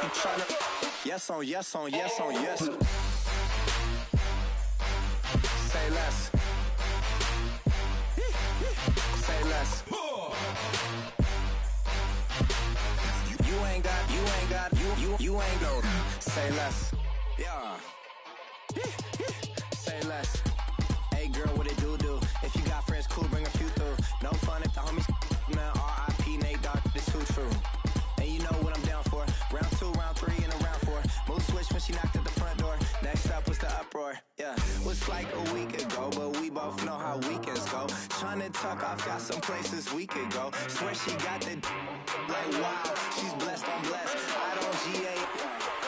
You tryna yes on yes on yes on yes. Say less. Say less. You ain't got, you ain't go. Say less. Yeah. Say less. Hey girl, what it do? If you got friends, cool, bring a few through. No fun if the homies, man, R.I.P. Nate Dogg, this too true. And you know what I'm down for. Round 2, round 3, and a round 4. Mood switch when she knocked at the front door. Next up was the uproar. Yeah, was like a week ago, but we both know how weekends go. Tryna tuck off, got some places we could go. Swear she got the like wow, she's blessed, I'm blessed. I don't GA.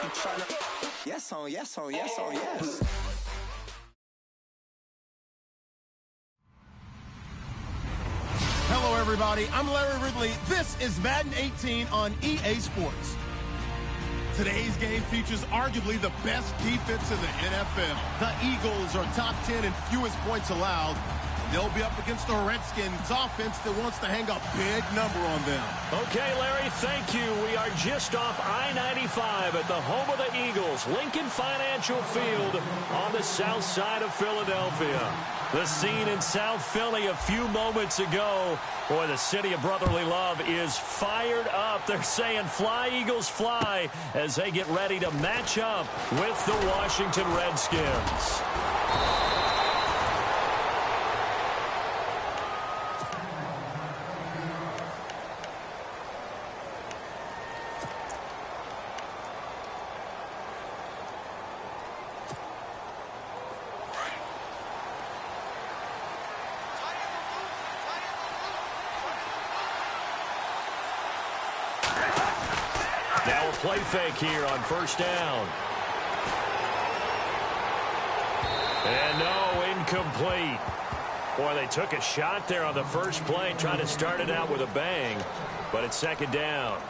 You tryna yes on yes on yes on yes. Hello, everybody. I'm Larry Ridley. This is Madden 18 on EA Sports. Today's game features arguably the best defense in the NFL. The Eagles are top 10 in fewest points allowed. They'll be up against the Redskins offense that wants to hang a big number on them. Okay, Larry, thank you. We are just off I-95 at the home of the Eagles, Lincoln Financial Field on the south side of Philadelphia. The scene in South Philly a few moments ago. Boy, the city of brotherly love is fired up. They're saying, fly, Eagles, fly, as they get ready to match up with the Washington Redskins. Now a play fake here on first down. And no, incomplete. Boy, they took a shot there on the first play, trying to start it out with a bang, but it's second down.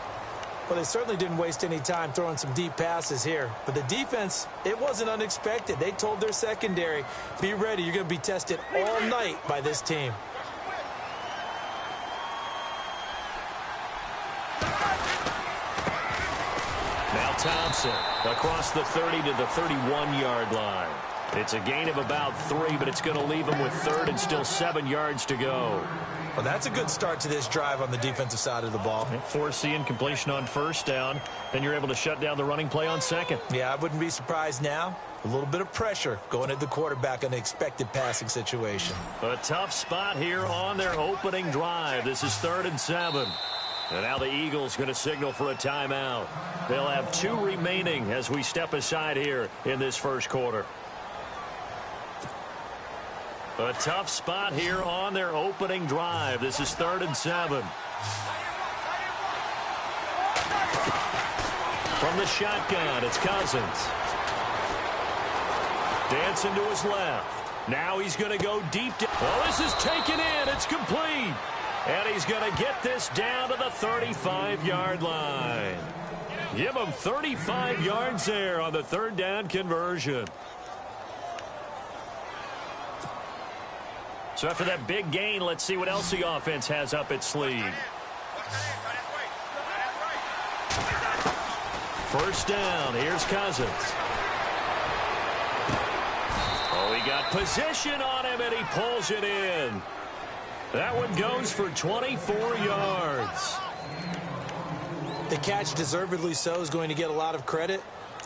Well, they certainly didn't waste any time throwing some deep passes here. But the defense, it wasn't unexpected. They told their secondary, be ready, you're going to be tested all night by this team. Thompson across the 30 to the 31-yard line. It's a gain of about 3, but it's going to leave him with third and still 7 yards to go. Well, that's a good start to this drive on the defensive side of the ball. Force the incompletion on first down, then you're able to shut down the running play on second. Yeah, I wouldn't be surprised now. A little bit of pressure going at the quarterback in an expected passing situation. A tough spot here on their opening drive. This is 3rd and 7. And now the Eagles going to signal for a timeout. They'll have 2 remaining as we step aside here in this first quarter. A tough spot here on their opening drive. This is 3rd and 7. From the shotgun, it's Cousins. Dancing to his left. Now he's going to go deep. Oh, this is taken in. It's complete. And he's going to get this down to the 35-yard line. Give him 35 yards there on the 3rd down conversion. So after that big gain, let's see what else the offense has up its sleeve. First down, here's Cousins. Oh, he got position on him, and he pulls it in. That one goes for 24 yards. The catch, deservedly so, is going to get a lot of credit,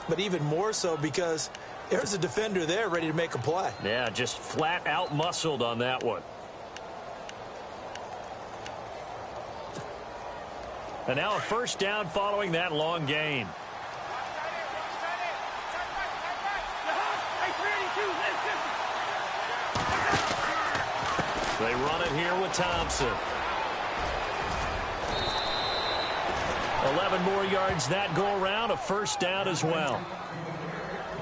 but even more so because there's a defender there ready to make a play. Yeah, just flat out muscled on that one. And now a first down following that long gain. They run it here with Thompson. 11 more yards that go around, a first down as well.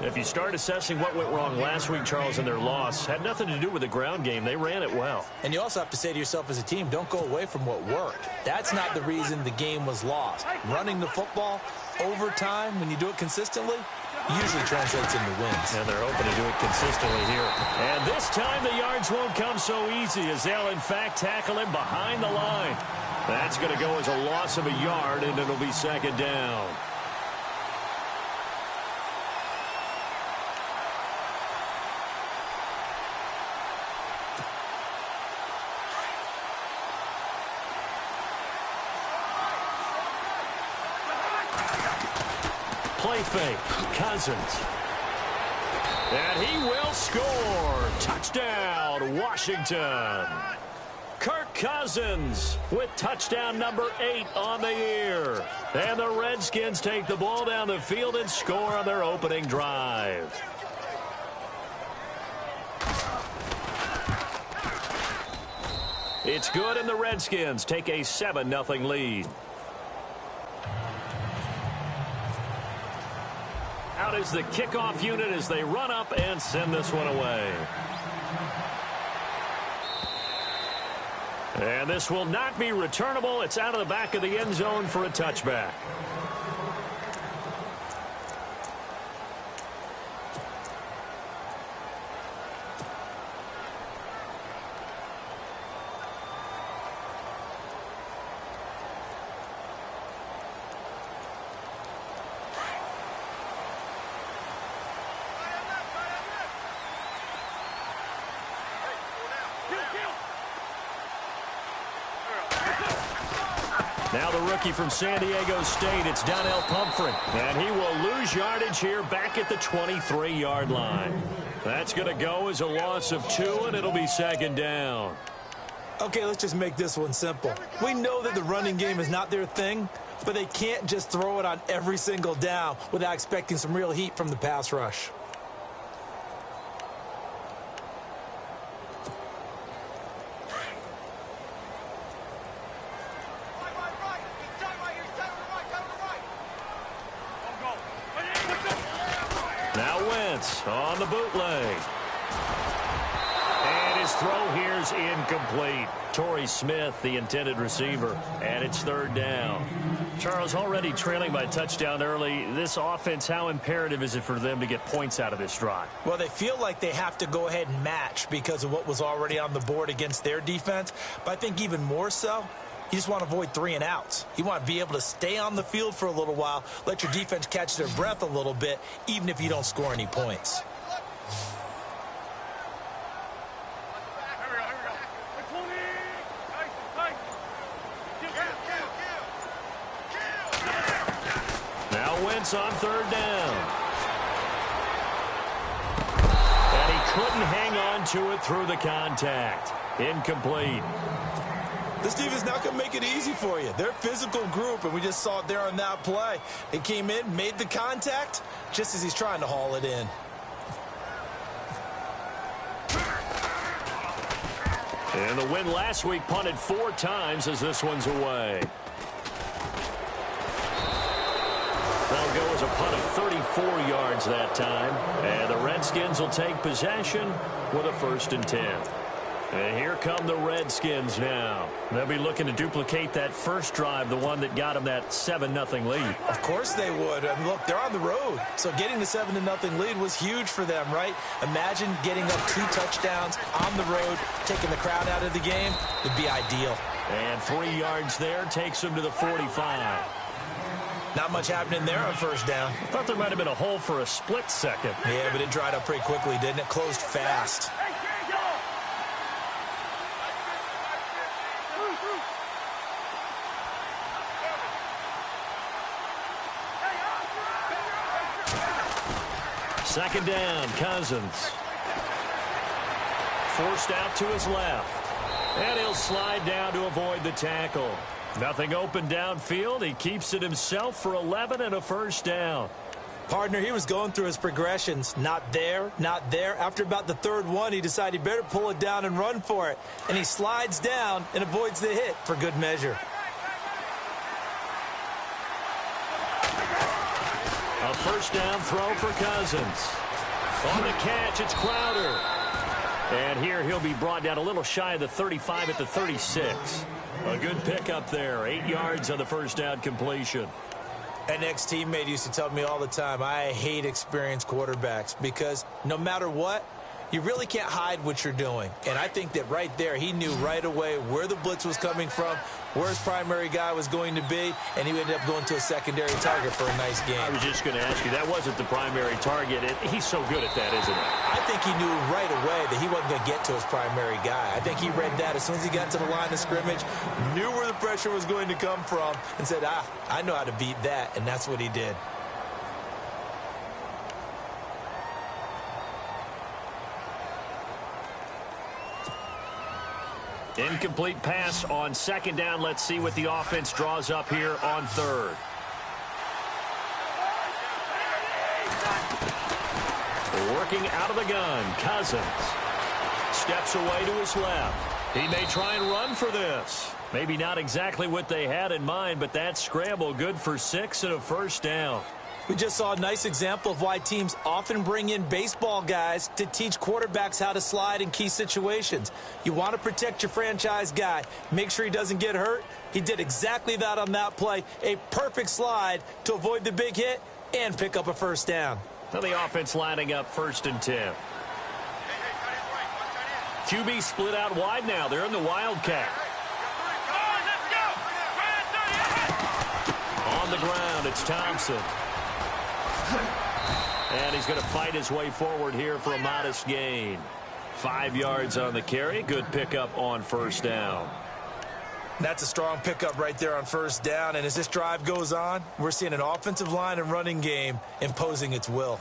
If you start assessing what went wrong last week, Charles, in their loss, had nothing to do with the ground game. They ran it well. And you also have to say to yourself as a team, don't go away from what worked. That's not the reason the game was lost. Running the football over time, when you do it consistently, usually translates into wins. And they're hoping to do it consistently here. And this time the yards won't come so easy as they'll, in fact, tackle him behind the line. That's going to go as a loss of a yard, and it'll be second down. Play fake. Cousins. And he will score. Touchdown, Washington. Kirk Cousins with touchdown number 8 on the year. And the Redskins take the ball down the field and score on their opening drive. It's good, and the Redskins take a 7-0 lead. Out is the kickoff unit as they run up and send this one away. And this will not be returnable. It's out of the back of the end zone for a touchback. Now the rookie from San Diego State, it's Donnell Pumphrey. And he will lose yardage here back at the 23-yard line. That's going to go as a loss of 2, and it'll be second down. Okay, let's just make this one simple. We know that the running game is not their thing, but they can't just throw it on every single down without expecting some real heat from the pass rush. On the bootleg. And his throw here's incomplete. Torrey Smith, the intended receiver, and it's third down. Charles, already trailing by touchdown early. This offense, how imperative is it for them to get points out of this drive? Well, they feel like they have to go ahead and match because of what was already on the board against their defense. But I think even more so, you just want to avoid 3 and outs. You want to be able to stay on the field for a little while, let your defense catch their breath a little bit, even if you don't score any points. Now Wentz on third down. And he couldn't hang on to it through the contact. Incomplete. This defense not going to make it easy for you. They're a physical group, and we just saw it there on that play. It came in, made the contact, just as he's trying to haul it in. And the win last week punted 4 times as this one's away. That'll go as a punt of 34 yards that time. And the Redskins will take possession with a 1st and 10. And here come the Redskins now. They'll be looking to duplicate that first drive, the one that got them that 7-0 lead. Of course they would. I mean, look, they're on the road. So getting the 7-0 lead was huge for them, right? Imagine getting up 2 touchdowns on the road, taking the crowd out of the game would be ideal. And 3 yards there takes them to the 45. Not much happening there on first down. I thought there might have been a hole for a split second. Yeah, but it dried up pretty quickly, didn't it? Closed fast. Second down, Cousins. Forced out to his left. And he'll slide down to avoid the tackle. Nothing open downfield. He keeps it himself for 11 and a 1st down. Partner, he was going through his progressions. Not there, not there. After about the 3rd one, he decided he better pull it down and run for it. And he slides down and avoids the hit for good measure. A 1st down throw for Cousins. On the catch, it's Crowder. And here he'll be brought down a little shy of the 35 at the 36. A good pickup there. 8 yards on the 1st down completion. An ex-teammate used to tell me all the time, I hate experienced quarterbacks because no matter what, you really can't hide what you're doing. And I think that right there, he knew right away where the blitz was coming from, where his primary guy was going to be, and he ended up going to a secondary target for a nice game. I was just going to ask you, that wasn't the primary target. He's so good at that, isn't he? I think he knew right away that he wasn't going to get to his primary guy. I think he read that as soon as he got to the line of scrimmage, knew where the pressure was going to come from, and said, I know how to beat that, and that's what he did. Incomplete pass on second down. Let's see what the offense draws up here on third. Working out of the gun, Cousins. Steps away to his left. He may try and run for this. Maybe not exactly what they had in mind, but that scramble good for 6 and a first down. We just saw a nice example of why teams often bring in baseball guys to teach quarterbacks how to slide in key situations. You want to protect your franchise guy. Make sure he doesn't get hurt. He did exactly that on that play. A perfect slide to avoid the big hit and pick up a first down. So the offense lining up 1st and 10. QB split out wide now. They're in the Wildcat. On the ground, it's Thompson. And he's going to fight his way forward here for a modest gain. 5 yards on the carry. Good pickup on first down. That's a strong pickup right there on first down. And as this drive goes on, we're seeing an offensive line and running game imposing its will.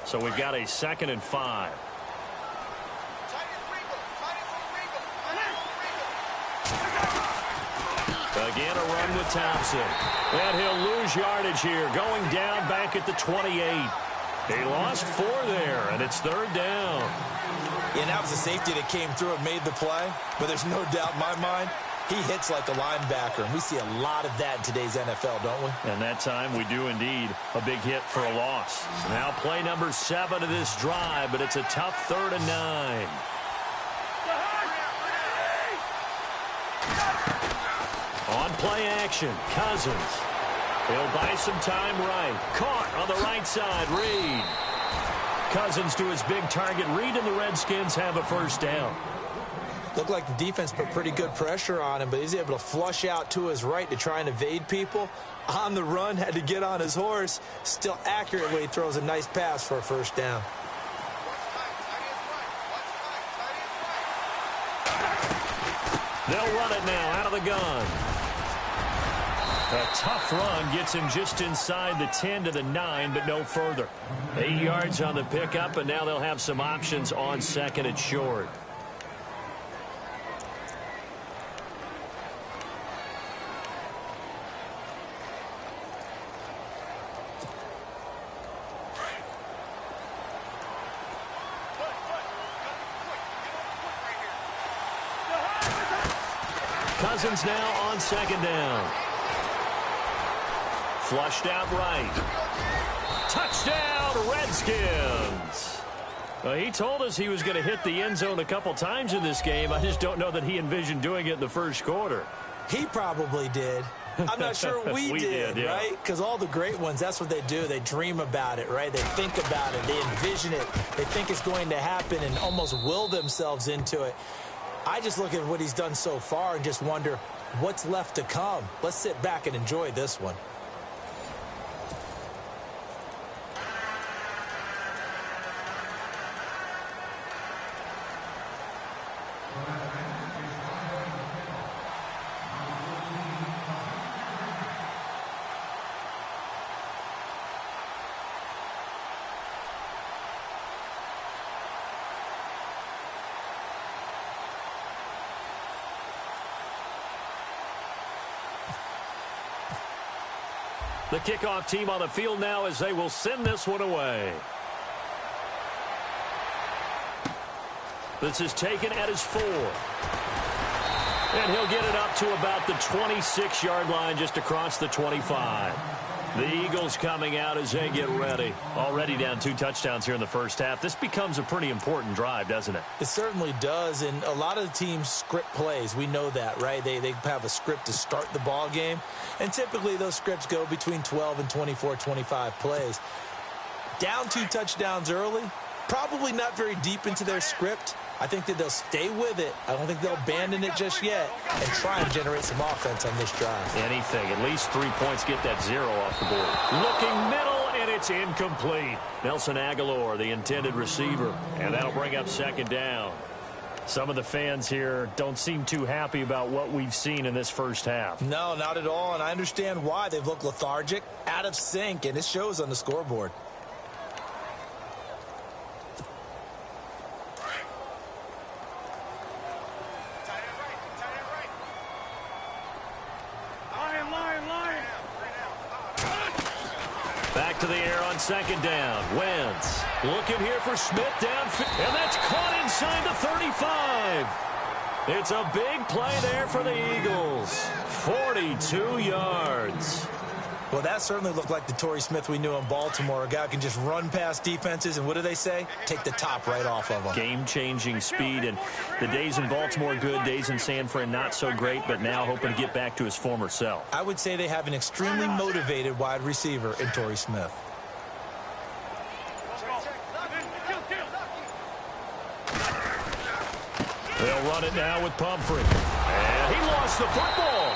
So we've got a 2nd and 5. Again, a run with Thompson. And he'll lose yardage here, going down back at the 28. He lost 4 there, and it's 3rd down. And that was a safety that came through and made the play. But there's no doubt in my mind, he hits like a linebacker. And we see a lot of that in today's NFL, don't we? And that time we do indeed. A big hit for a loss. So now play number 7 of this drive, but it's a tough 3rd and 9. On play action, Cousins. He'll buy some time right. Caught on the right side, Reed. Cousins to his big target. Reed and the Redskins have a first down. Looked like the defense put pretty good pressure on him, but he's able to flush out to his right to try and evade people. On the run, had to get on his horse. Still accurately throws a nice pass for a first down. They'll run it now out of the gun. A tough run gets him just inside the 10 to the 9, but no further. 8 yards on the pickup, and now they'll have some options on 2nd and short. Cousins now on 2nd down. Flushed out right. Touchdown, Redskins. Well, he told us he was going to hit the end zone a couple times in this game. I just don't know that he envisioned doing it in the first quarter. He probably did. I'm not sure we did, yeah. right? Because all the great ones, that's what they do. They dream about it, right? They think about it. They envision it. They think it's going to happen and almost will themselves into it. I just look at what he's done so far and just wonder what's left to come. Let's sit back and enjoy this one. The kickoff team on the field now as they will send this one away. This is taken at his 4. And he'll get it up to about the 26-yard line, just across the 25. The Eagles coming out as they get ready. Already down 2 touchdowns here in the first half. This becomes a pretty important drive, doesn't it? It certainly does, and a lot of the teams script plays. We know that, right? They have a script to start the ball game, and typically those scripts go between 12 and 24, 25 plays. Down 2 touchdowns early, probably not very deep into their script. I think that they'll stay with it. I don't think they'll abandon it just yet and try and generate some offense on this drive. Anything. At least 3 points. Get that 0 off the board. Looking middle, and it's incomplete. Nelson Aguilar, the intended receiver. And that'll bring up 2nd down. Some of the fans here don't seem too happy about what we've seen in this first half. No, not at all, and I understand why. They've looked lethargic, out of sync, and it shows on the scoreboard. back to the air on second down. Wentz looking here for Smith downfield, and that's caught inside the 35. It's a big play there for the Eagles. 42 yards. Well, that certainly looked like the Torrey Smith we knew in Baltimore. A guy who can just run past defenses, and what do they say? Take the top right off of them. Game-changing speed, and the days in Baltimore good, days in San Fran not so great, but now hoping to get back to his former self. I would say they have an extremely motivated wide receiver in Torrey Smith. They'll run it now with Pumphrey. And he lost the football.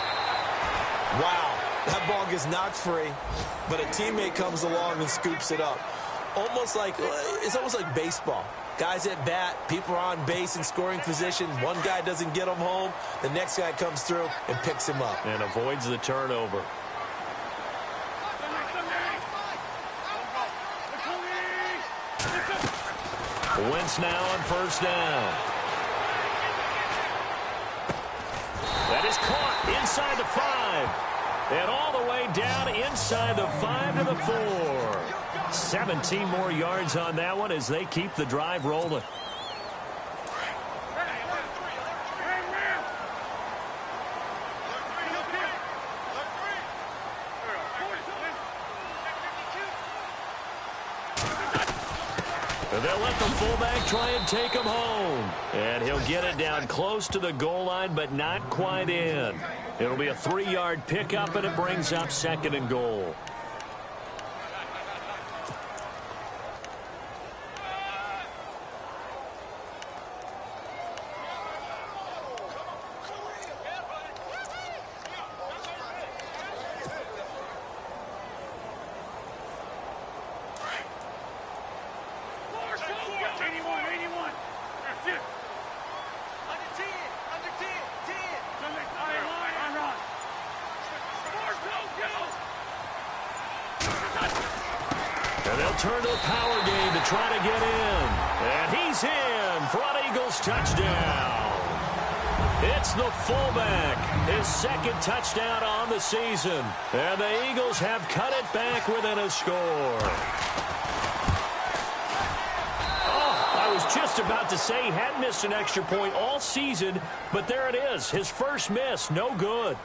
Wow. That ball gets knocked free, but a teammate comes along and scoops it up. It's almost like baseball. Guys at bat, people are on base in scoring position. One guy doesn't get him home. The next guy comes through and picks him up. And avoids the turnover. Wentz now on first down. That is caught inside the 5. And all the way down inside the 5 to the 4. 17 more yards on that one as they keep the drive rolling. And they'll let the fullback try and take him home. And he'll get it down close to the goal line, but not quite in. It'll be a 3-yard pickup, and it brings up second and goal. And they'll turn to a power game to try to get in. And he's in for an Eagles touchdown. It's the fullback, his second touchdown on the season. And the Eagles have cut it back within a score. I was just about to say he hadn't missed an extra point all season, but there it is. His first miss, no good.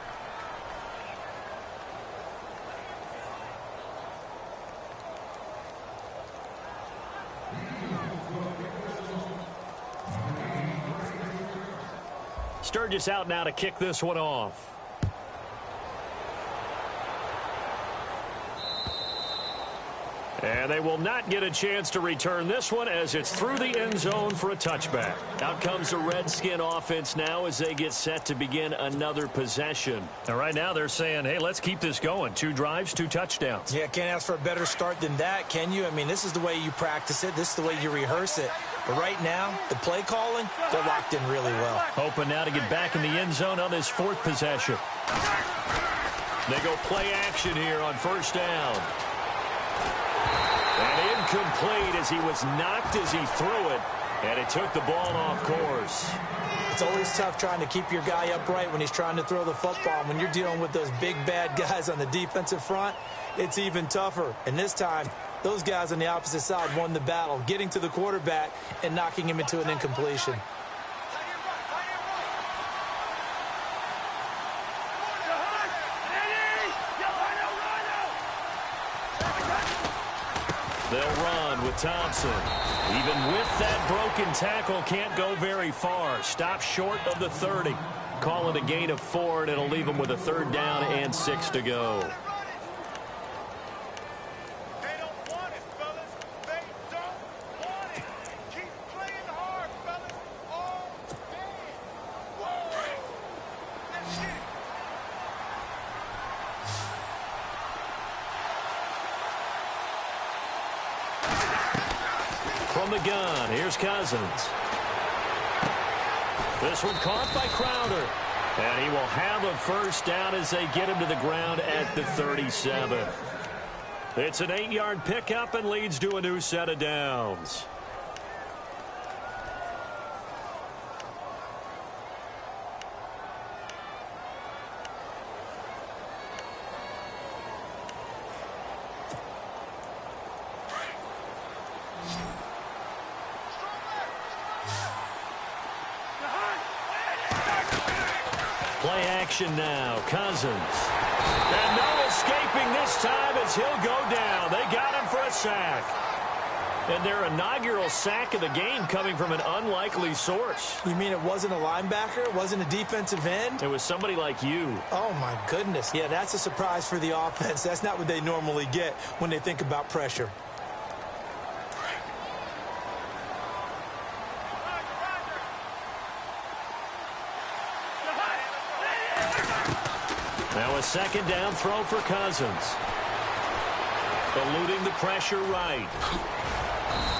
Sturgis out now to kick this one off. And they will not get a chance to return this one as it's through the end zone for a touchback. Out comes the Redskin offense now as they get set to begin another possession. And right now they're saying, hey, let's keep this going. 2 drives, 2 touchdowns. Yeah, can't ask for a better start than that, can you? I mean, this is the way you practice it. This is the way you rehearse it. But right now, the play calling, they're locked in really well. Hoping now to get back in the end zone on this 4th possession. They go play action here on first down. And incomplete as he was knocked as he threw it. And it took the ball off course. It's always tough trying to keep your guy upright when he's trying to throw the football. When you're dealing with those big, bad guys on the defensive front, it's even tougher. And this time, those guys on the opposite side won the battle, getting to the quarterback and knocking him into an incompletion. They'll run with Thompson. Even with that broken tackle, can't go very far. Stop short of the 30. Call it a gain of 4, and it'll leave them with a 3rd down and 6 to go. From the gun, here's Cousins. This one caught by Crowder. And he will have a first down as they get him to the ground at the 37. It's an 8-yard pickup and leads to a new set of downs. Play action now. Cousins. And no escaping this time as he'll go down. They got him for a sack. And their inaugural sack of the game coming from an unlikely source. You mean it wasn't a linebacker? It wasn't a defensive end? It was somebody like you. Oh, my goodness. Yeah, that's a surprise for the offense. That's not what they normally get when they think about pressure. Now a second down throw for Cousins. Eluding the pressure right.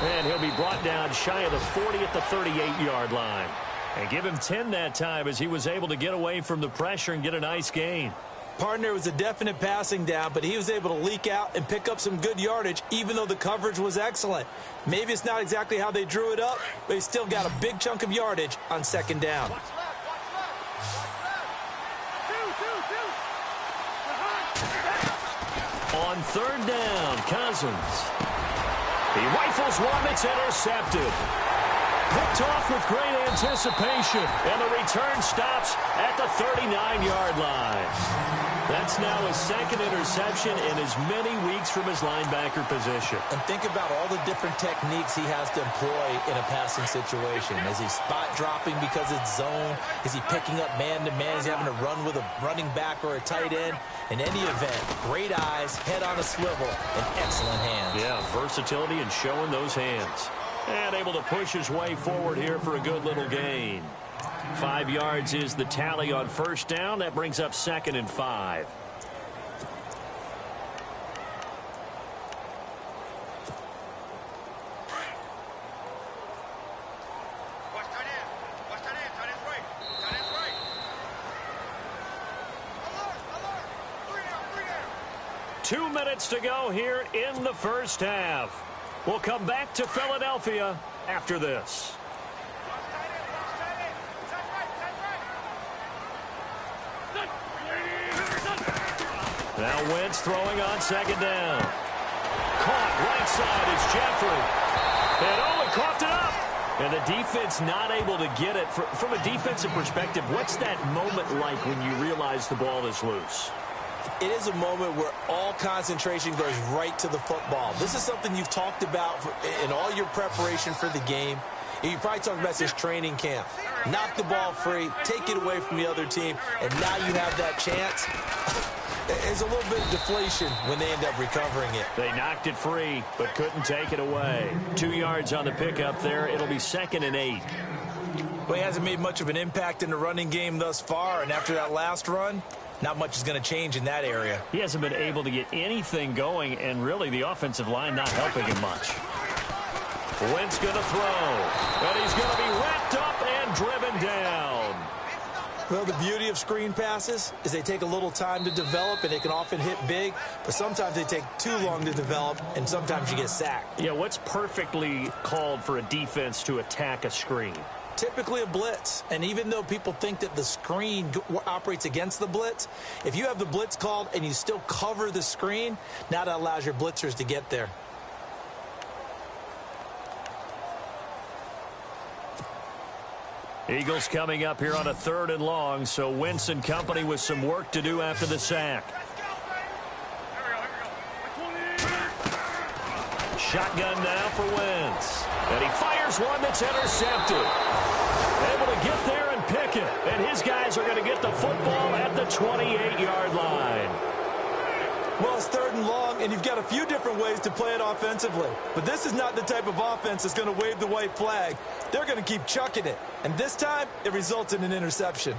And he'll be brought down shy of the 40 at the 38-yard line. And give him 10 that time as he was able to get away from the pressure and get a nice gain. Partner was a definite passing down, but he was able to leak out and pick up some good yardage, even though the coverage was excellent. Maybe it's not exactly how they drew it up, but he still got a big chunk of yardage on second down. On third down, Cousins. He rifles one that's intercepted. Picked off with great anticipation, and the return stops at the 39-yard line. That's now his second interception in as many weeks from his linebacker position. And think about all the different techniques he has to employ in a passing situation. Is he spot dropping because it's zone? Is he picking up man-to-man? Is he having to run with a running back or a tight end? In any event, great eyes, head on a swivel, and excellent hands. Yeah, versatility and showing those hands. And able to push his way forward here for a good little gain. 5 yards is the tally on first down. That brings up 2nd and 5. Two minutes to go here in the first half. We'll come back to Philadelphia after this. Now Wentz throwing on second down. Caught right side is Jeffrey. And he coughed it up. And the defense not able to get it. From a defensive perspective, what's that moment like when you realize the ball is loose? It is a moment where all concentration goes right to the football. This is something you've talked about in all your preparation for the game. You probably talked about this training camp. Knock the ball free, take it away from the other team, and now you have that chance. There's a little bit of deflation when they end up recovering it. They knocked it free, but couldn't take it away. 2 yards on the pickup there. It'll be 2nd and 8. Well, he hasn't made much of an impact in the running game thus far, and after that last run, not much is going to change in that area. He hasn't been able to get anything going, and really the offensive line not helping him much. Wentz going to throw, and he's going to be wrapped up and driven down. Well, the beauty of screen passes is they take a little time to develop, and they can often hit big, but sometimes they take too long to develop, and sometimes you get sacked. Yeah, what's perfectly called for a defense to attack a screen? Typically a blitz, and even though people think that the screen operates against the blitz, if you have the blitz called and you still cover the screen, now that allows your blitzers to get there. Eagles coming up here on a 3rd and long, so Wentz and company with some work to do after the sack. Shotgun now for Wentz. And he fires one that's intercepted. Able to get there and pick it. And his guys are going to get the football at the 28-yard line. Well, it's 3rd and long, and you've got a few different ways to play it offensively. But this is not the type of offense that's going to wave the white flag. They're going to keep chucking it. And this time, it results in an interception.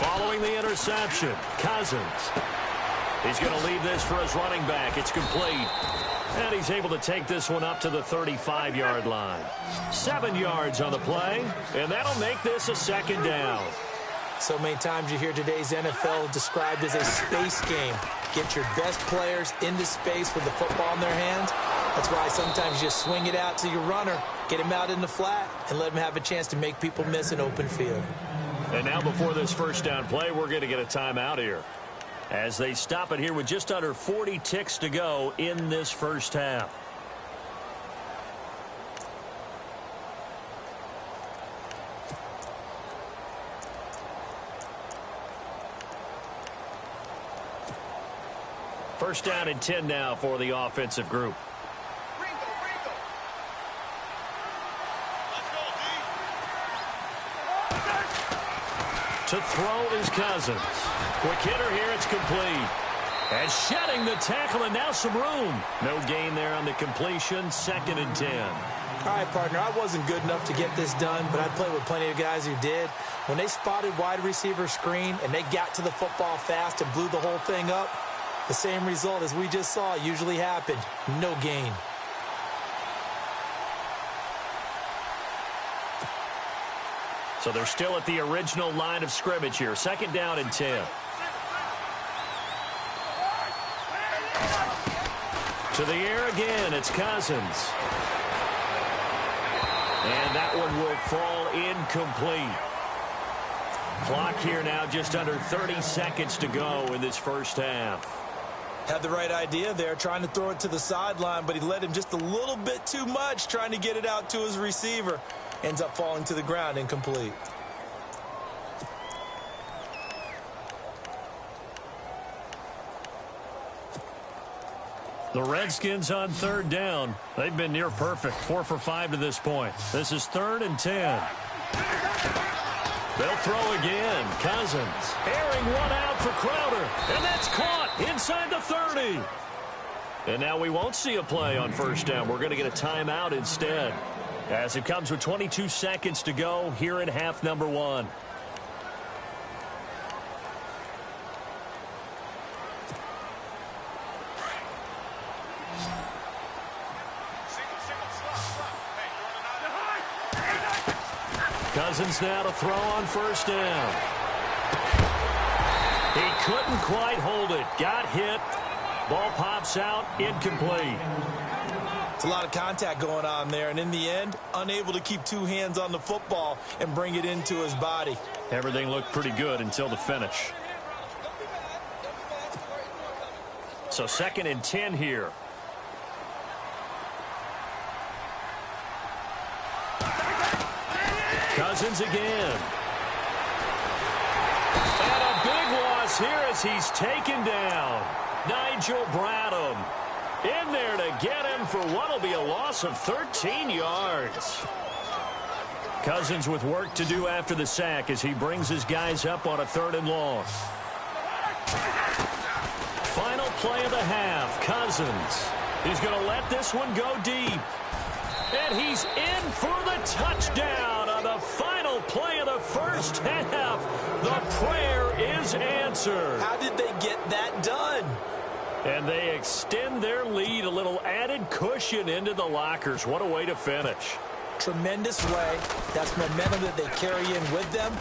Following the interception, Cousins. He's going to leave this for his running back. It's complete. And he's able to take this one up to the 35-yard line. 7 yards on the play, and that'll make this a 2nd down. So many times you hear today's NFL described as a space game. Get your best players into space with the football in their hands. That's why sometimes you swing it out to your runner, Get him out in the flat and let him have a chance to make people miss an open field. And now before this first down play, we're going to get a timeout here, as they stop it here with just under 40 ticks to go in this first half. First down and 10 now for the offensive group. To throw is Cousins. Quick hitter here, it's complete. And shedding the tackle, and now some room. No gain there on the completion, 2nd and 10. All right, partner, I wasn't good enough to get this done, but I played with plenty of guys who did. When they spotted wide receiver screen and they got to the football fast and blew the whole thing up, the same result as we just saw usually happened. No gain. So they're still at the original line of scrimmage here. 2nd down and 10. To the air again, it's Cousins. And that one will fall incomplete. Clock here now just under 30 seconds to go in this first half. Had the right idea there, trying to throw it to the sideline, but he led him just a little bit too much, trying to get it out to his receiver. Ends up falling to the ground, incomplete. The Redskins on 3rd down. They've been near perfect, 4 for 5 to this point. This is 3rd and 10. They'll throw again. Cousins airing one out for Crowder, and that's caught inside the 30. And now we won't see a play on first down. We're going to get a timeout instead, as it comes with 22 seconds to go here in half number 1. Cousins now to throw on first down. He couldn't quite hold it. Got hit. Ball pops out. Incomplete. It's a lot of contact going on there, and in the end, unable to keep 2 hands on the football and bring it into his body. Everything looked pretty good until the finish. So 2nd and 10 here. Cousins again. And a big loss here as he's taken down. Nigel Bradham in there to get him for what will be a loss of 13 yards. Cousins with work to do after the sack as he brings his guys up on a 3rd and long. Final play of the half. Cousins. He's going to let this one go deep. And he's in for the touchdown on the final play of the first half. The prayer is answered. How did they get that done? And they extend their lead, a little added cushion into the lockers. What a way to finish. Tremendous way. That's momentum that they carry in with them.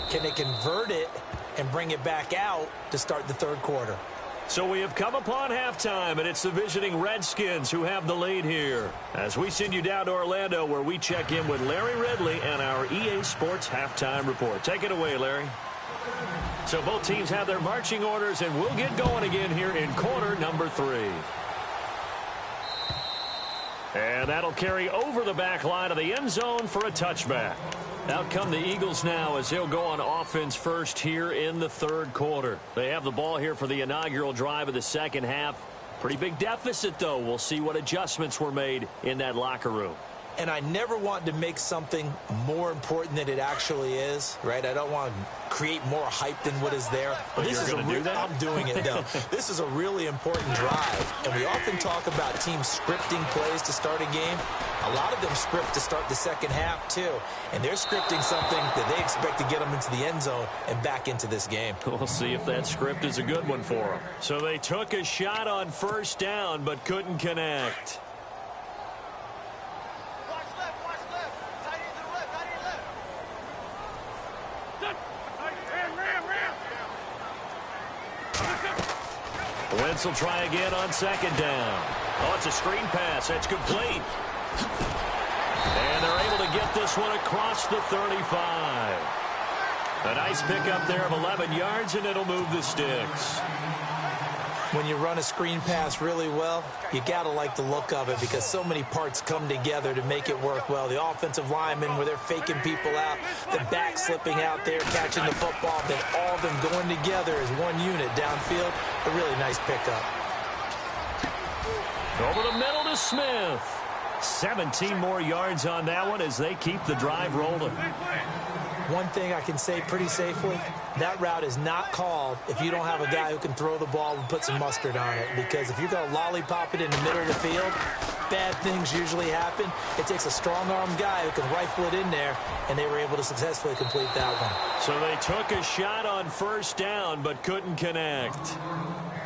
Can they convert it and bring it back out to start the 3rd quarter? So we have come upon halftime, and it's the visiting Redskins who have the lead here. As we send you down to Orlando, where we check in with Larry Ridley and our EA Sports Halftime Report. Take it away, Larry. So both teams have their marching orders, and we'll get going again here in quarter number 3. And that'll carry over the back line of the end zone for a touchback. Out come the Eagles now as they'll go on offense first here in the 3rd quarter. They have the ball here for the inaugural drive of the second half. Pretty big deficit, though. We'll see what adjustments were made in that locker room. And I never want to make something more important than it actually is, right? I don't want to create more hype than what is there. But this is do that? I'm doing it now. This is a really important drive. And we often talk about teams scripting plays to start a game. A lot of them script to start the second half, too. And they're scripting something that they expect to get them into the end zone and back into this game. We'll see if that script is a good one for them. So they took a shot on first down but couldn't connect. Wentz will try again on second down. Oh, it's a screen pass. That's complete. And they're able to get this one across the 35. A nice pickup there of 11 yards, and it'll move the sticks. When you run a screen pass really well, you got to like the look of it because so many parts come together to make it work well. The offensive linemen, where they're faking people out, the back slipping out there, catching the football, then all of them going together as one unit downfield. A really nice pickup. Over the middle to Smith. 17 more yards on that one as they keep the drive rolling. One thing I can say pretty safely, that route is not called if you don't have a guy who can throw the ball and put some mustard on it. Because if you're going to lollipop it in the middle of the field, bad things usually happen. It takes a strong-arm guy who can rifle it in there, and they were able to successfully complete that one. So they took a shot on first down but couldn't connect.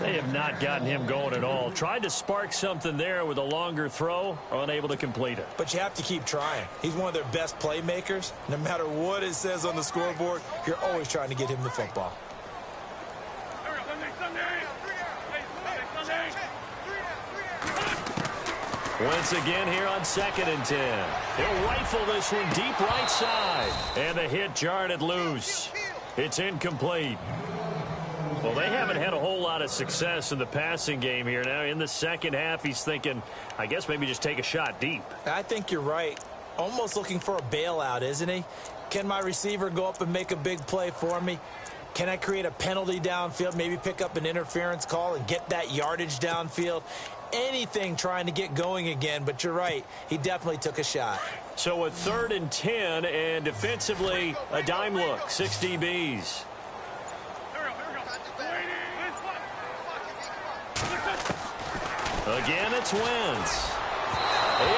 They have not gotten him going at all. Tried to spark something there with a longer throw, unable to complete it. But you have to keep trying. He's one of their best playmakers. No matter what it says on the scoreboard, you're always trying to get him the football. Once again here on 2nd and 10. He'll rifle this one deep right side. And the hit jarred it loose. It's incomplete. Well, they haven't had a whole lot of success in the passing game here. Now, in the second half, he's thinking, I guess maybe just take a shot deep. I think you're right. Almost looking for a bailout, isn't he? Can my receiver go up and make a big play for me? Can I create a penalty downfield, maybe pick up an interference call and get that yardage downfield? Anything trying to get going again, but you're right. He definitely took a shot. So a 3rd and 10, and defensively, a dime look, 6 DBs. Again, it's Wentz.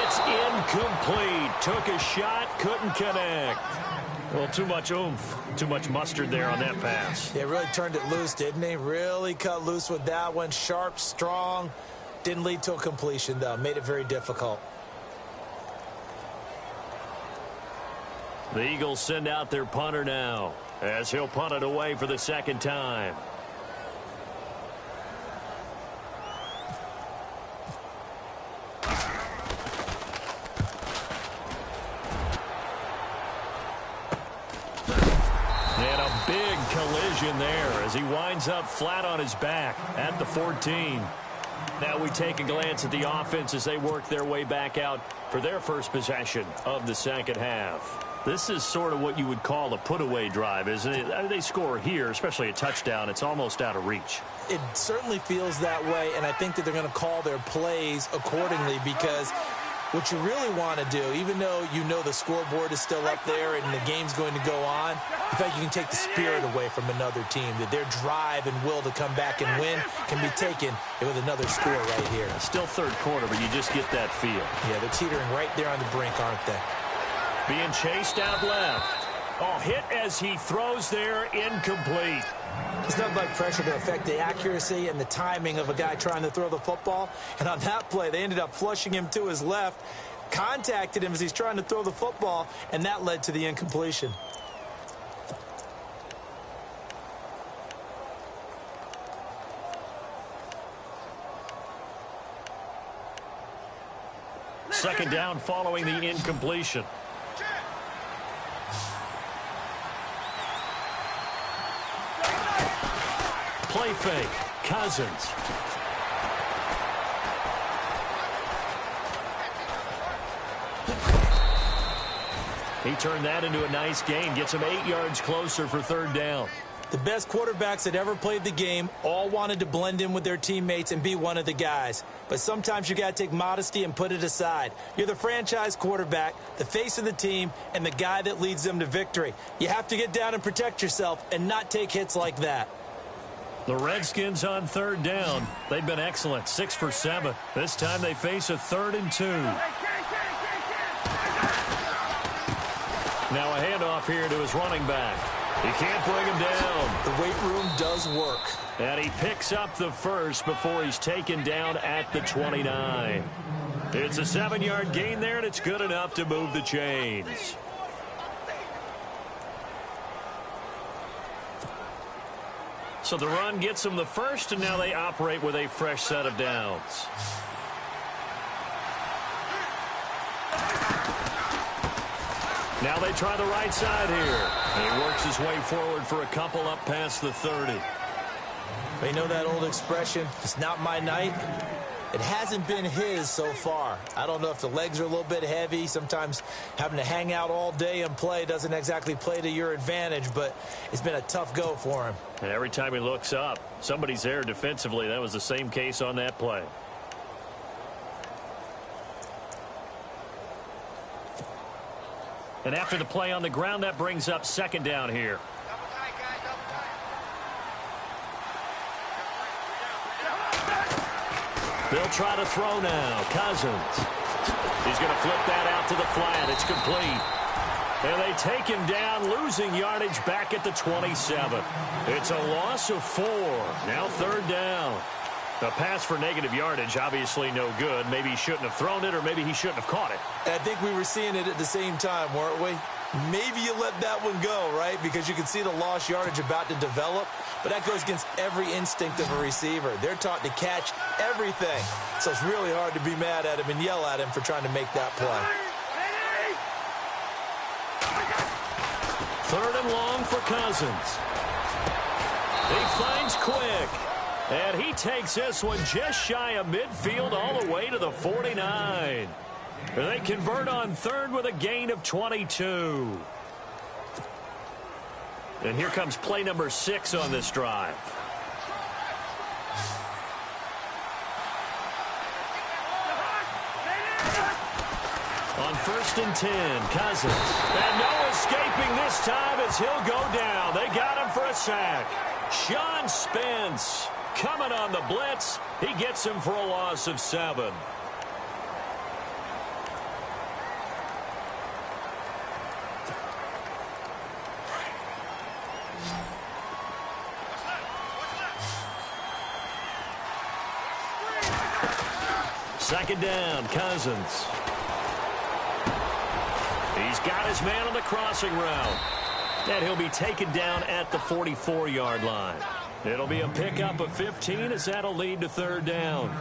It's incomplete. Took a shot, couldn't connect. Well, too much oomph, too much mustard there on that pass. Yeah, really turned it loose, didn't he? Really cut loose with that one. Sharp, strong. Didn't lead to a completion, though. Made it very difficult. The Eagles send out their punter now, as he'll punt it away for the 2nd time. And a big collision there as he winds up flat on his back at the 14. Now we take a glance at the offense as they work their way back out for their first possession of the 2nd half. This is sort of what you would call a put-away drive, isn't it? They score here, especially a touchdown. It's almost out of reach. It certainly feels that way, and I think that they're going to call their plays accordingly because what you really want to do, even though you know the scoreboard is still up there and the game's going to go on, in fact, you can take the spirit away from another team, that their drive and will to come back and win can be taken with another score right here. Still 3rd quarter, but you just get that feel. Yeah, they're teetering right there on the brink, aren't they? Being chased out left. Oh, hit as he throws there, incomplete. It's nothing like pressure to affect the accuracy and the timing of a guy trying to throw the football. And on that play, they ended up flushing him to his left, contacted him as he's trying to throw the football, and that led to the incompletion. Second down following the incompletion. Play fake. Cousins. He turned that into a nice gain. Gets him 8 yards closer for 3rd down. The best quarterbacks that ever played the game all wanted to blend in with their teammates and be one of the guys. But sometimes you got to take modesty and put it aside. You're the franchise quarterback, the face of the team, and the guy that leads them to victory. You have to get down and protect yourself and not take hits like that. The Redskins on 3rd down. They've been excellent, 6 for 7. This time they face a 3rd and 2. Now a handoff here to his running back. He can't bring him down. The weight room does work. And he picks up the first before he's taken down at the 29. It's a 7-yard gain there, and it's good enough to move the chains. So the run gets them the first, and now they operate with a fresh set of downs. Now they try the right side here. And he works his way forward for a couple up past the 30. They know that old expression, it's not my night. It hasn't been his so far. I don't know if the legs are a little bit heavy. Sometimes having to hang out all day and play doesn't exactly play to your advantage, but it's been a tough go for him. And every time he looks up, somebody's there defensively. That was the same case on that play. And after the play on the ground, that brings up second down here. They'll try to throw now. Cousins. He's going to flip that out to the flat. It's complete. And they take him down, losing yardage back at the 27. It's a loss of 4. Now third down. A pass for negative yardage, obviously no good. Maybe he shouldn't have thrown it, or maybe he shouldn't have caught it. I think we were seeing it at the same time, weren't we? Maybe you let that one go, right? Because you can see the lost yardage about to develop. But that goes against every instinct of a receiver. They're taught to catch everything. So it's really hard to be mad at him and yell at him for trying to make that play. Third and long for Cousins. He finds Quick. And he takes this one just shy of midfield all the way to the 49. And they convert on third with a gain of 22. And here comes play number 6 on this drive. On 1st and 10, Cousins. And no escaping this time as he'll go down. They got him for a sack. Sean Spence coming on the blitz. He gets him for a loss of 7. Second down, Cousins. He's got his man on the crossing route. And he'll be taken down at the 44-yard line. It'll be a pickup of 15 as that'll lead to third down.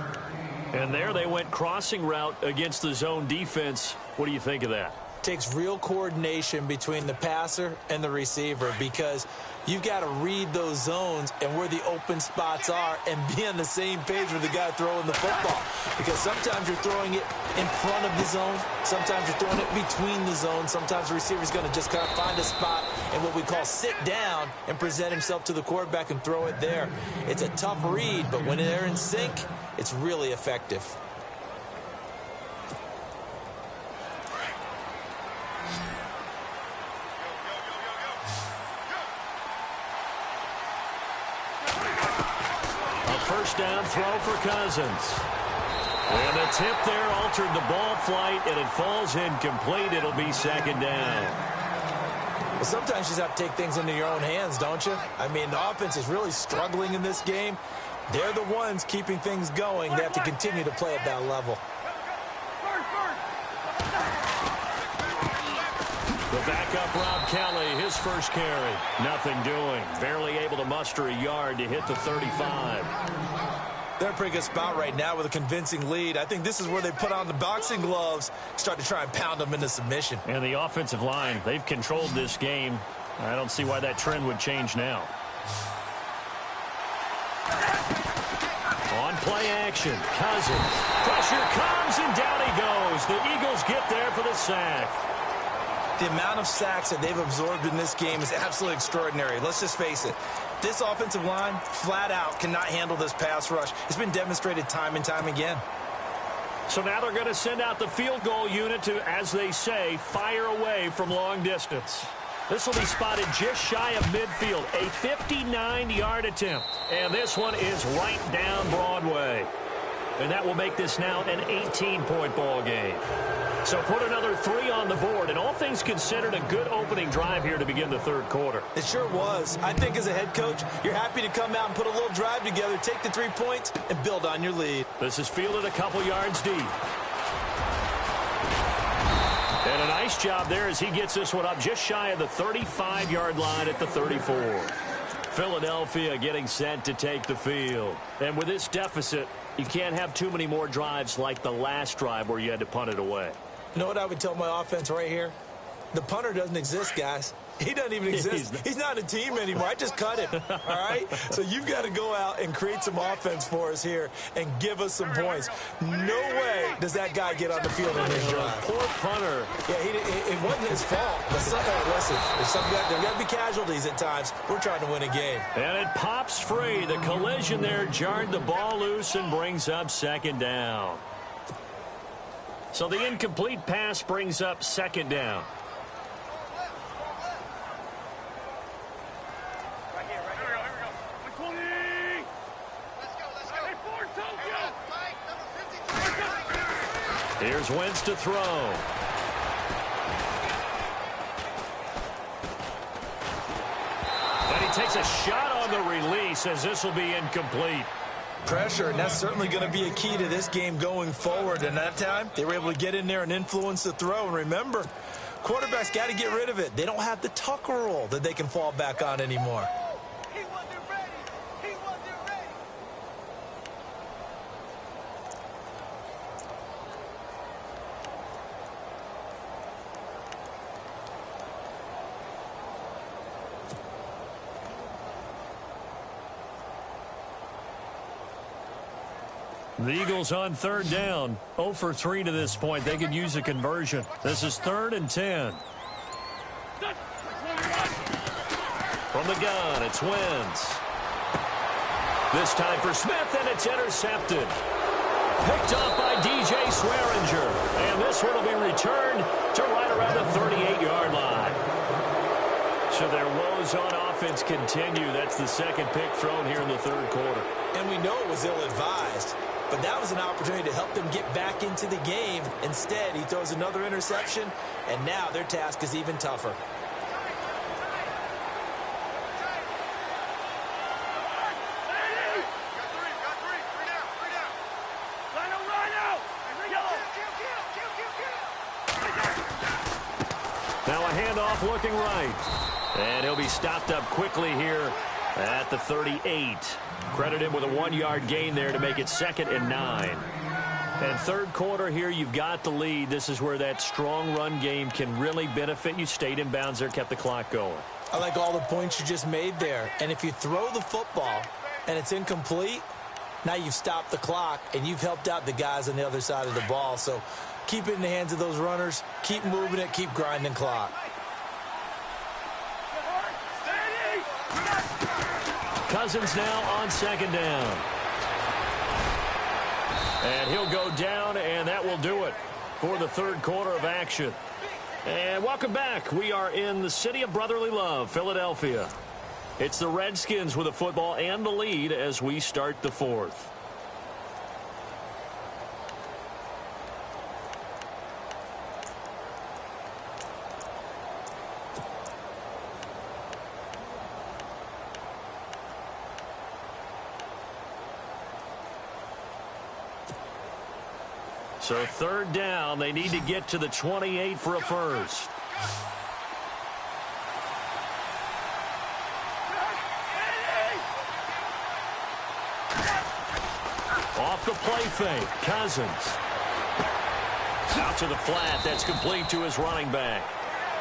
And there they went crossing route against the zone defense. What do you think of that? Takes real coordination between the passer and the receiver, because you've got to read those zones and where the open spots are and be on the same page with the guy throwing the football. Because sometimes you're throwing it in front of the zone. Sometimes you're throwing it between the zones. Sometimes the receiver's going to just kind of find a spot and what we call sit down and present himself to the quarterback and throw it there. It's a tough read, but when they're in sync, it's really effective. First down throw for Cousins. And the tip there altered the ball flight, and it falls incomplete. It'll be second down. Well, sometimes you just have to take things into your own hands, don't you? I mean, the offense is really struggling in this game. They're the ones keeping things going. They have to continue to play at that level. The backup Rob Kelly, his first carry. Nothing doing. Barely able to muster a yard to hit the 35. They're in a pretty good spot right now with a convincing lead. I think this is where they put on the boxing gloves, start to try and pound them into submission. And the offensive line, they've controlled this game. I don't see why that trend would change now. On play action, Cousins. Pressure comes, and down he goes. The Eagles get there for the sack. The amount of sacks that they've absorbed in this game is absolutely extraordinary. Let's just face it. This offensive line, flat out, cannot handle this pass rush. It's been demonstrated time and time again. So now they're going to send out the field goal unit to, as they say, fire away from long distance. This will be spotted just shy of midfield. A 59-yard attempt. And this one is right down Broadway. And that will make this now an 18-point ball game. So put another 3 on the board, and all things considered, a good opening drive here to begin the third quarter. It sure was. I think as a head coach, you're happy to come out and put a little drive together, take the 3 points, and build on your lead. This is fielded a couple yards deep. And a nice job there as he gets this one up just shy of the 35-yard line at the 34. Philadelphia getting set to take the field. And with this deficit, you can't have too many more drives like the last drive where you had to punt it away. You know what I would tell my offense right here? The punter doesn't exist, guys. He doesn't even exist. He's not a team anymore. I just cut him, all right? So you've got to go out and create some offense for us here and give us some points. No way does that guy get on the field in this drive. Poor punter. Yeah, it wasn't his fault. But listen, there got to be casualties at times. We're trying to win a game. And it pops free. The collision there jarred the ball loose and brings up second down. So the incomplete pass brings up second down. Here's Wentz to throw. And he takes a shot on the release as this will be incomplete. Pressure, and that's certainly going to be a key to this game going forward. And that time, they were able to get in there and influence the throw. And remember, quarterbacks got to get rid of it. They don't have the tucker roll that they can fall back on anymore. The Eagles on third down. 0 for 3 to this point. They could use a conversion. This is 3rd and 10. From the gun, it's Wentz. This time for Smith, and it's intercepted. Picked up by DJ Swearinger. And this one will be returned to right around the 38-yard line. So their woes on offense continue. That's the second pick thrown here in the third quarter. And we know it was ill-advised. But that was an opportunity to help them get back into the game. Instead, he throws another interception, and now their task is even tougher. Now a handoff looking right. And he'll be stopped up quickly here at the 38. Credit him with a 1-yard gain there to make it 2nd and 9. And third quarter here, you've got the lead. This is where that strong run game can really benefit you. Stayed in bounds there, kept the clock going. I like all the points you just made there. And if you throw the football and it's incomplete, now you've stopped the clock and you've helped out the guys on the other side of the ball. So keep it in the hands of those runners. Keep moving it. Keep grinding clock. Cousins now on second down. And he'll go down, and that will do it for the third quarter of action. And welcome back. We are in the city of brotherly love, Philadelphia. It's the Redskins with the football and the lead as we start the fourth. So third down, they need to get to the 28 for a first. Off the play fake, Cousins. Out to the flat, that's complete to his running back.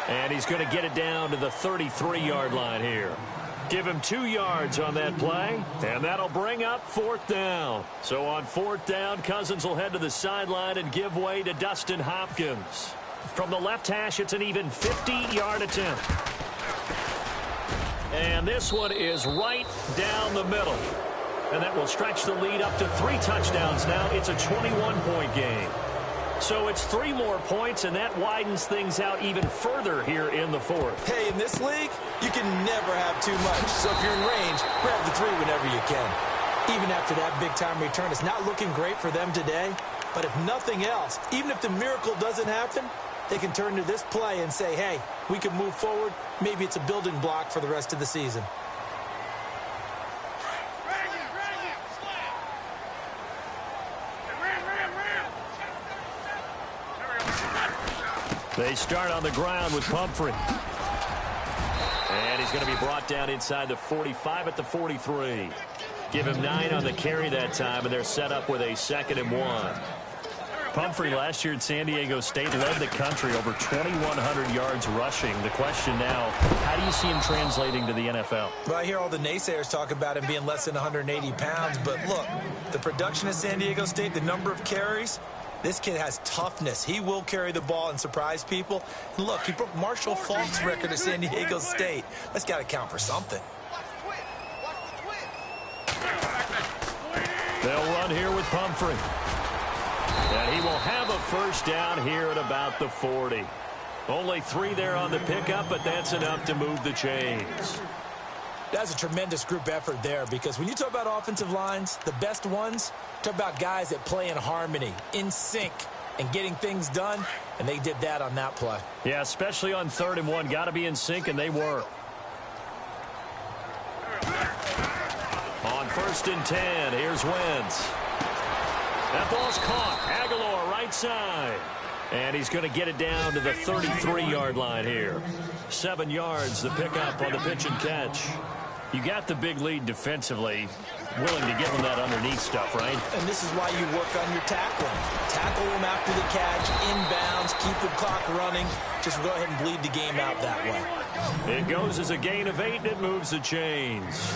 And he's going to get it down to the 33-yard line here. Give him 2 yards on that play, and that'll bring up fourth down. So on fourth down, Cousins will head to the sideline and give way to Dustin Hopkins. From the left hash, it's an even 50-yard attempt. And this one is right down the middle. And that will stretch the lead up to 3 touchdowns now. It's a 21-point game. So it's 3 more points, and that widens things out even further here in the fourth. Hey, in this league, you can never have too much. So if you're in range, grab the 3 whenever you can. Even after that big-time return, it's not looking great for them today. But if nothing else, even if the miracle doesn't happen, they can turn to this play and say, hey, we can move forward. Maybe it's a building block for the rest of the season. They start on the ground with Pumphrey. And he's going to be brought down inside the 45 at the 43. Give him 9 on the carry that time, and they're set up with a 2nd and 1. Pumphrey last year at San Diego State led the country over 2,100 yards rushing. The question now, how do you see him translating to the NFL? Well, I hear all the naysayers talk about him being less than 180 pounds, but look, the production at San Diego State, the number of carries, this kid has toughness. He will carry the ball and surprise people. And look, he broke Marshall Faulk's record at San Diego State. That's got to count for something. They'll run here with Pumphrey. And he will have a first down here at about the 40. Only 3 there on the pickup, but that's enough to move the chains. That's a tremendous group effort there, because when you talk about offensive lines, the best ones, talk about guys that play in harmony, in sync, and getting things done, and they did that on that play. Yeah, especially on 3rd and 1. Got to be in sync, and they were. On 1st and 10, here's Wentz. That ball's caught. Aguilar right side. And he's going to get it down to the 33-yard line here. 7 yards, the pickup on the pitch and catch. You got the big lead defensively. Willing to give them that underneath stuff, right? And this is why you work on your tackling. Tackle them after the catch, inbounds, keep the clock running. Just go ahead and bleed the game out that way. It goes as a gain of 8, and it moves the chains.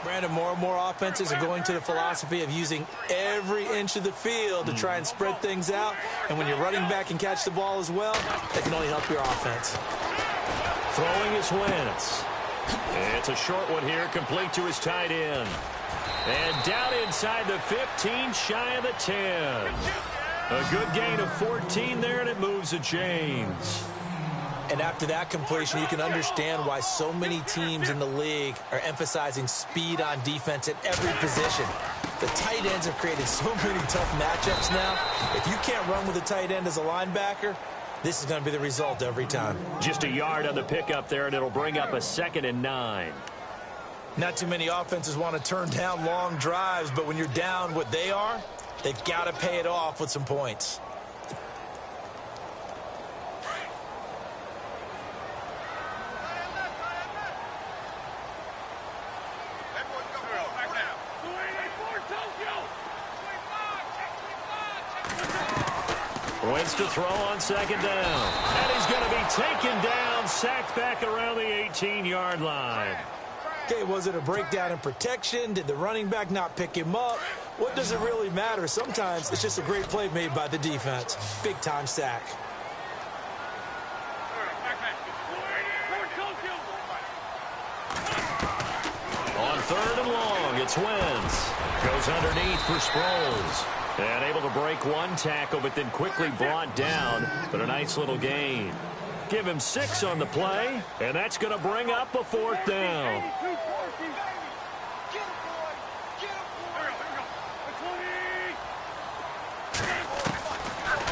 Brandon, more and more offenses are going to the philosophy of using every inch of the field to try and spread things out. And when you're running back and catch the ball as well, that can only help your offense. Throwing is Wentz. It's a short one here, complete to his tight end. And down inside the 15, shy of the 10. A good gain of 14 there, and it moves the chains. And after that completion, you can understand why so many teams in the league are emphasizing speed on defense at every position. The tight ends have created so many tough matchups now. If you can't run with a tight end as a linebacker, this is going to be the result every time. Just a yard on the pickup there, and it'll bring up a 2nd and 9. Not too many offenses want to turn down long drives, but when you're down what they are, they've got to pay it off with some points. Wentz to throw on 2nd down. And he's going to be taken down, sacked back around the 18-yard line. Okay, was it a breakdown in protection? Did the running back not pick him up? What does it really matter? Sometimes it's just a great play made by the defense. Big-time sack. On 3rd and long, it's Wentz. Goes underneath for Sproles. And able to break one tackle, but then quickly brought down. But a nice little gain. Give him 6 on the play, and that's going to bring up a 4th down.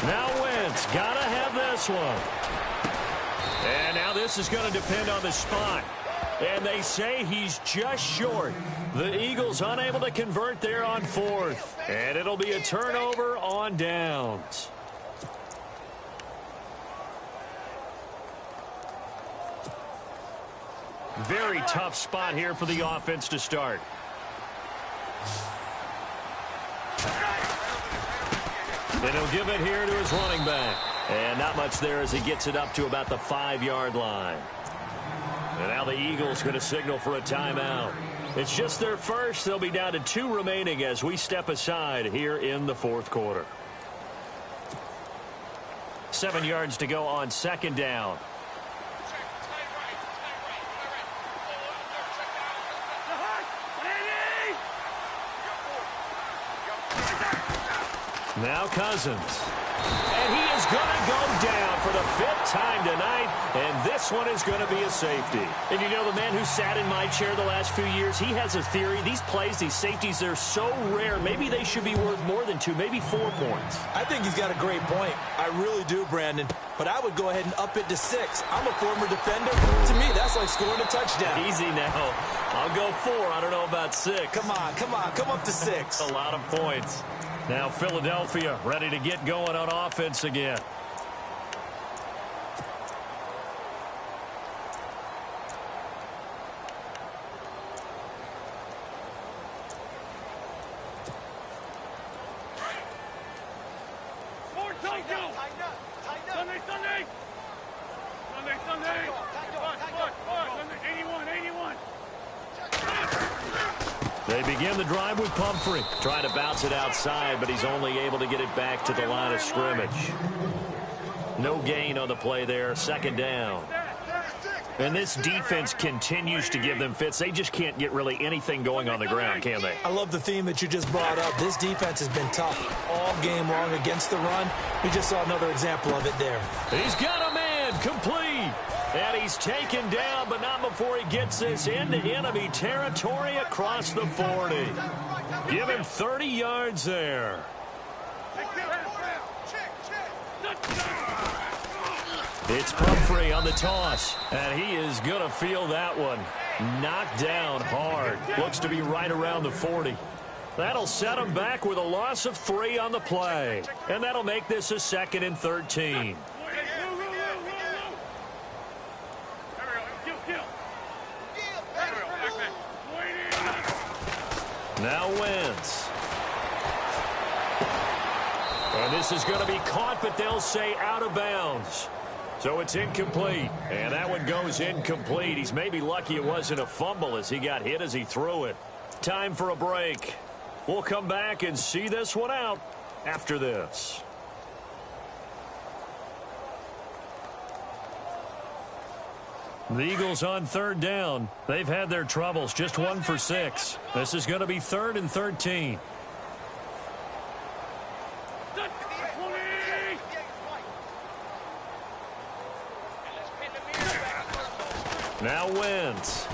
Now Wentz, got to have this one. And now this is going to depend on the spot. And they say he's just short. The Eagles unable to convert there on 4th. And it'll be a turnover on downs. Very tough spot here for the offense to start. And he'll give it here to his running back. And not much there as he gets it up to about the 5-yard line. And now the Eagles going to signal for a timeout. It's just their first. They'll be down to 2 remaining as we step aside here in the 4th quarter. 7 yards to go on 2nd down. Now Cousins. And he is going to go down for the 5th time tonight, and this one is going to be a safety. And you know, the man who sat in my chair the last few years, he has a theory. These plays, these safeties, they're so rare. Maybe they should be worth more than 2, maybe 4 points. I think he's got a great point. I really do, Brandon. But I would go ahead and up it to 6. I'm a former defender. To me, that's like scoring a touchdown. Easy now. I'll go 4. I don't know about 6. Come on, come on. Come up to 6. A lot of points. Now Philadelphia ready to get going on offense again. They begin the drive with Pumphrey. Trying to bounce it outside, but he's only able to get it back to the line of scrimmage. No gain on the play there. Second down. And this defense continues to give them fits. They just can't get really anything going on the ground, can they? I love the theme that you just brought up. This defense has been tough all game long against the run. We just saw another example of it there. He's got a man complete. And he's taken down, but not before he gets this into enemy territory across the 40. Give him 30 yards there. It's Pumphrey on the toss, and he is going to feel that one. Knocked down hard. Looks to be right around the 40. That'll set him back with a loss of 3 on the play. And that'll make this a 2nd and 13. Now Wentz. And this is going to be caught, but they'll say out of bounds. So it's incomplete. And that one goes incomplete. He's maybe lucky it wasn't a fumble as he got hit as he threw it. Time for a break. We'll come back and see this one out after this. The Eagles on 3rd down. They've had their troubles. Just 1 for 6. This is going to be 3rd and 13. Now Wentz.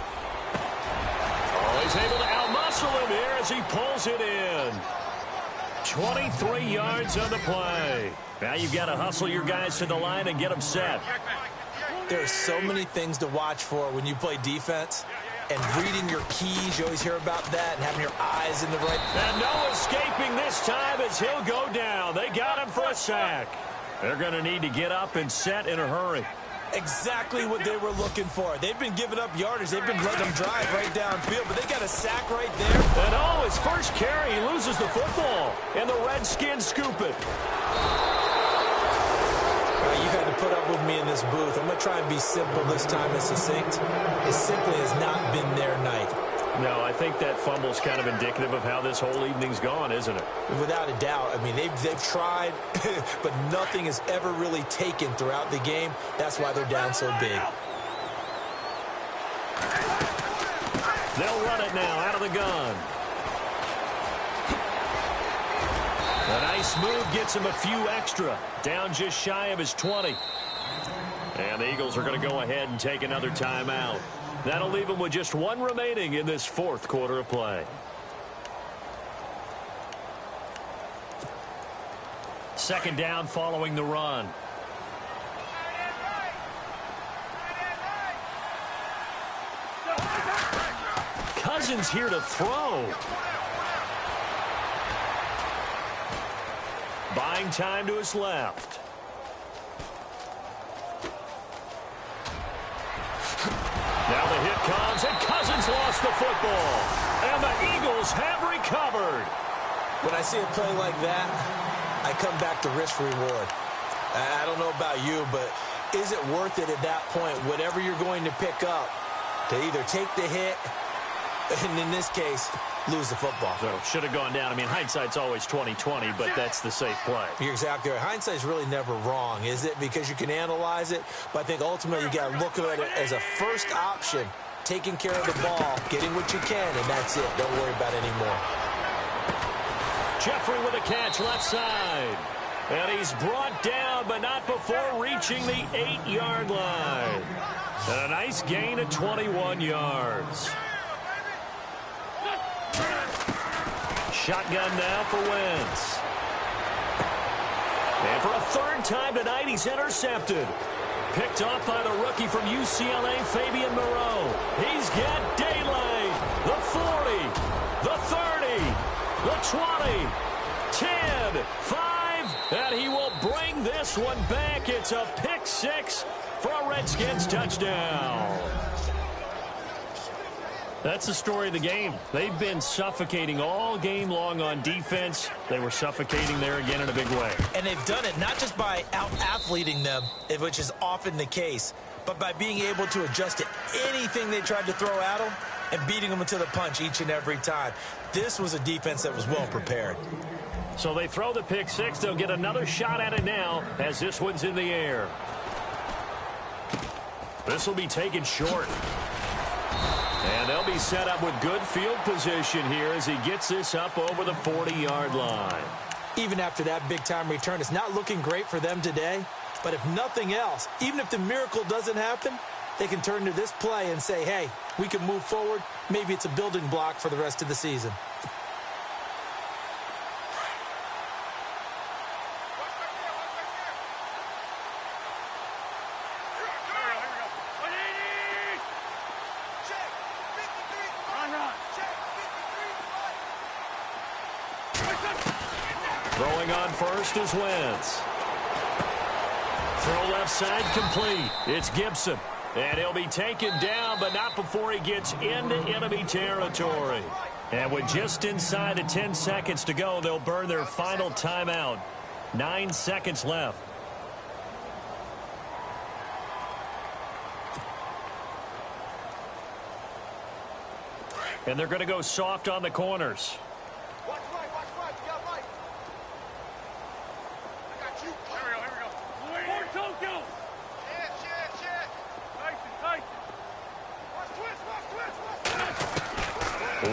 Oh, he's able to outmuscle him here as he pulls it in. 23 yards on the play. Now you've got to hustle your guys to the line and get them set. There are so many things to watch for when you play defense. And reading your keys, you always hear about that, and having your eyes in the right. And no escaping this time as he'll go down. They got him for a sack. They're going to need to get up and set in a hurry. Exactly what they were looking for. They've been giving up yardage. They've been letting them drive right downfield, but they got a sack right there. And oh, his first carry, he loses the football. And the Redskins scoop it. You've had to put up with me in this booth. I'm going to try and be simple this time and succinct. It simply has not been their night. No, I think that fumble's kind of indicative of how this whole evening's gone, isn't it? Without a doubt. I mean, they've tried, but nothing has ever really taken throughout the game. That's why they're down so big. They'll run it now out of the gun. A nice move gets him a few extra. Down just shy of his 20. And the Eagles are going to go ahead and take another timeout. That'll leave them with just 1 remaining in this 4th quarter of play. Second down following the run. Cousins here to throw. Buying time to his left. Now the hit comes, and Cousins lost the football. And the Eagles have recovered. When I see a play like that, I come back to risk reward. I don't know about you, but is it worth it at that point, whatever you're going to pick up, to either take the hit, and in this case, lose the football? So should have gone down. I mean, hindsight's always 20/20, but that's the safe play. You're exactly right. Hindsight's really never wrong, is it? Because you can analyze it, but I think ultimately you got to look at it as a first option, taking care of the ball, getting what you can, and that's it. Don't worry about it anymore. Jeffrey with a catch left side. And he's brought down, but not before reaching the 8-yard line. And a nice gain of 21 yards. Shotgun now for Wentz. And for a 3rd time tonight, he's intercepted. Picked off by the rookie from UCLA, Fabian Moreau. He's got daylight. The 40, the 30, the 20, 10, 5, and he will bring this one back. It's a pick 6 for a Redskins touchdown. That's the story of the game. They've been suffocating all game long on defense. They were suffocating there again in a big way. And they've done it not just by out-athleting them, which is often the case, but by being able to adjust to anything they tried to throw at them and beating them into the punch each and every time. This was a defense that was well prepared. So they throw the pick six. They'll get another shot at it now as this one's in the air. This will be taken short. And they'll be set up with good field position here as he gets this up over the 40-yard line. Even after that big-time return, it's not looking great for them today. But if nothing else, even if the miracle doesn't happen, they can turn to this play and say, hey, we can move forward. Maybe it's a building block for the rest of the season. Throwing on first is Wentz. Throw left side complete. It's Gibson. And he'll be taken down, but not before he gets into enemy territory. And with just inside of 10 seconds to go, they'll burn their final timeout. 9 seconds left. And they're going to go soft on the corners. Watch right, you got right. I got you. Here we go. More Tokyo. Shit. Tyson. Watch twist.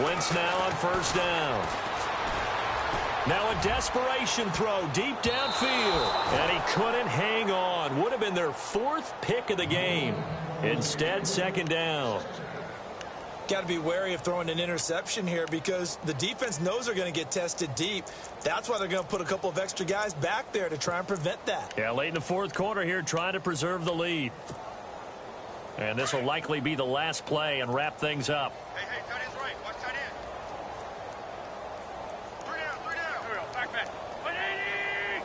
Wentz now on first down. Now a desperation throw deep downfield. And he couldn't hang on. Would have been their 4th pick of the game. Instead, second down. Got to be wary of throwing an interception here because the defense knows they're going to get tested deep. That's why they're going to put a couple of extra guys back there to try and prevent that. Yeah, late in the 4th quarter here, trying to preserve the lead. And this will likely be the last play and wrap things up. Hey, tight end's right. Watch tight end. 3 down. Here we go. Back. 180.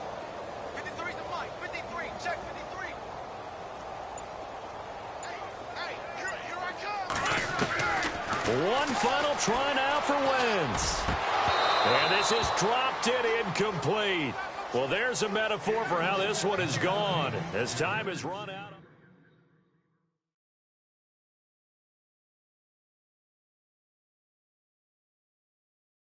53's the mic. 53. Check 53. Hey, here I come. One final try now for Wentz. And this is dropped in incomplete. Well, there's a metaphor for how this one is gone as time has run out.